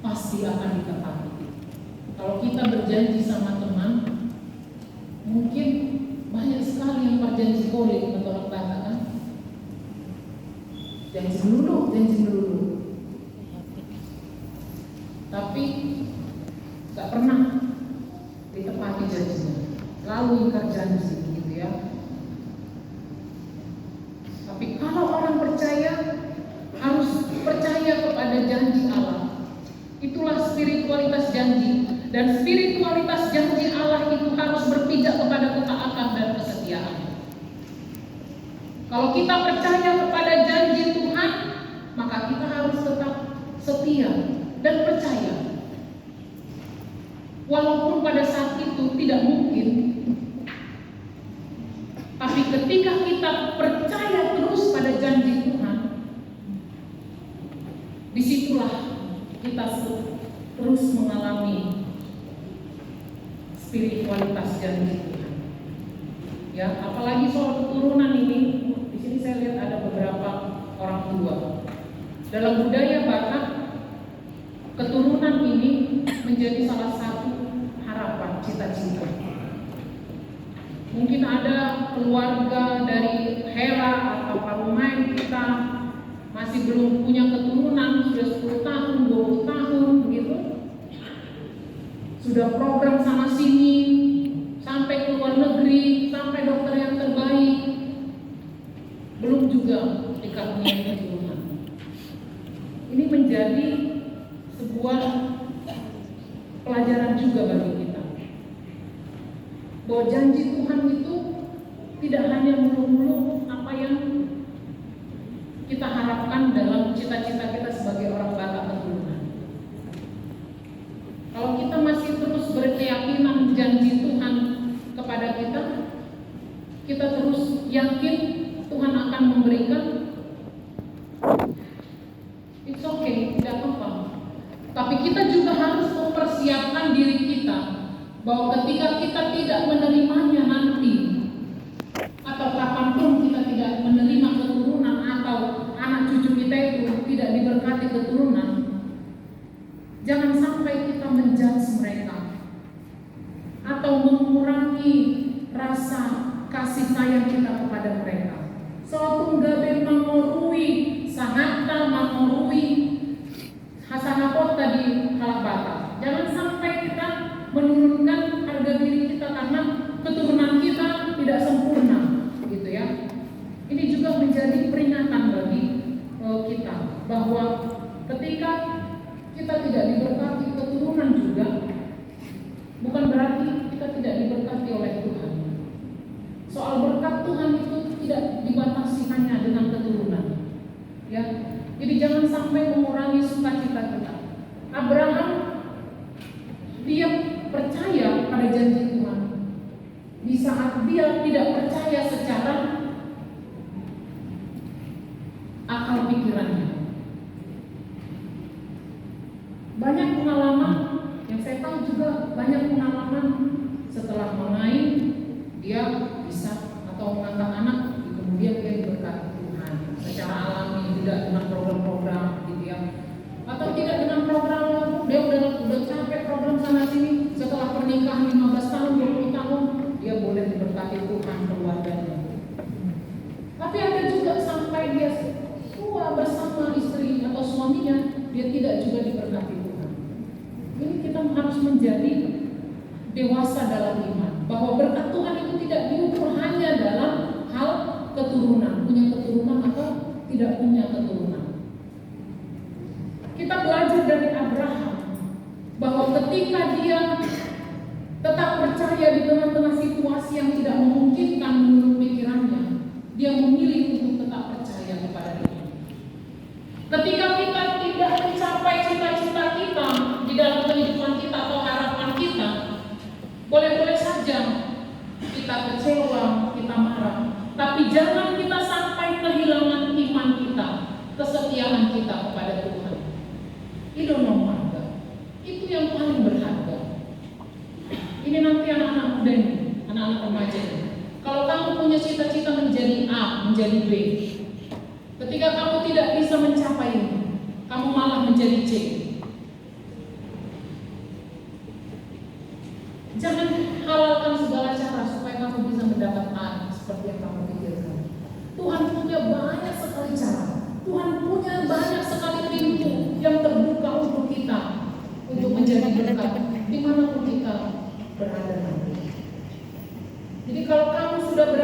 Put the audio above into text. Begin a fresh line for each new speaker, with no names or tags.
pasti akan ditepati. Kalau kita berjanji sama teman, mungkin banyak sekali yang berjanji kolik atau orang kan? Janji melulu. Tapi gak pernah ditepati janjinya. Lalu ingkar janji gitu ya. Tapi kalau orang percaya, harus percaya kepada janji Allah. Itulah spiritualitas janji. Dan spiritualitas janji Allah itu harus berpijak kepada ketaatan dan kesetiaan. Kalau kita percaya kepada janji Tuhan, maka kita harus tetap setia dan percaya. Walaupun pada saat itu tidak mungkin, tapi ketika kita percaya terus pada janji Tuhan, disitulah kita terus mengalami spiritualitas janji Tuhan. Ya, apalagi soal keturunan ini, di sini saya lihat ada beberapa orang tua. Dalam budaya Batak, keturunan ini menjadi salah satu harapan, cita-cita. Mungkin ada keluarga dari Hera atau Parumai kita masih belum punya keturunan, sudah 10 tahun, 20 tahun begitu. Sudah program sana sini, sampai ke luar negeri, sampai dokter yang terbaik, belum juga dikaruniai keturunan. Ini menjadi sebuah pelajaran juga bagi kita, bahwa janji Tuhan itu tidak hanya melulu apa yang kita harapkan dalam cita-cita kita sebagai orang Batak keturunan. Kalau kita masih terus berkeyakinan janji Tuhan kepada kita, kita terus yakin Tuhan akan memberikan, it's okay, tidak apa-apa. Tapi kita juga harus mempersiapkan diri kita bahwa ketika kita tidak menerimanya nanti, atau kapanpun kita tidak menerima keturunan, atau anak cucu kita itu tidak diberkati keturunan, jangan sampai kita menjudge mereka atau mengurangi rasa kasih sayang kita kepada mereka. Sotunggabe mangorui, sangata mangorui, hasanapot tadi halak Batak. Jangan sampai kita menurunkan harga diri kita karena keturunan kita tidak sempurna, gitu ya. Ini juga menjadi peringatan bagi kita bahwa ketika kita tidak diberkati keturunan juga, bukan berarti kita tidak diberkati oleh Tuhan. Soal berkat Tuhan itu tidak dibatasi hanya dengan keturunan, ya. Jadi jangan sampai mengurangi sukacita kita. Abraham, dia percaya pada janji Tuhan di saat dia tidak percaya secara akal pikirannya. Banyak pengalaman yang saya tahu juga, banyak pengalaman setelah mengain dia bisa atau mengangkat anak, kemudian dia diberkati Tuhan secara alami, tidak dengan program-program gitu ya, atau tidak dengan program dia udah capek program sana sini, setelah pernikahan 15 tahun, 20 tahun dia boleh diberkati Tuhan keluarganya. Tapi ada juga sampai dia tua bersama istri atau suaminya, dia tidak juga diberkati Tuhan. Ini kita harus menjadi dewasa dalam iman, bahwa berkat Tuhan itu tidak diukur hanya dalam hal keturunan, punya keturunan atau tidak punya keturunan. Kita belajar dari Abraham bahwa ketika dia tetap percaya di tengah-tengah situasi yang tidak memungkinkan menurut pikirannya, dia memilih untuk tetap percaya kepada Dia. Ketika kita tidak mencapai cita-cita kita di dalam kehidupan kita atau harapan kita, boleh-boleh saja kita kecewa, kita marah, tapi jangan kita sampai kehilangan iman kita, kesetiaan kita kepada Tuhan. Itu nomor itu yang paling berharga. Ini nanti anak-anak muda ini, anak-anak remaja ini. Kalau kamu punya cita-cita menjadi A, menjadi B, ketika kamu tidak bisa mencapai ini, kamu malah menjadi C. banyak sekali cara. Tuhan punya banyak sekali pintu yang terbuka untuk kita untuk menjadi berkat dimanapun kita berada nanti. Jadi kalau kamu sudah berada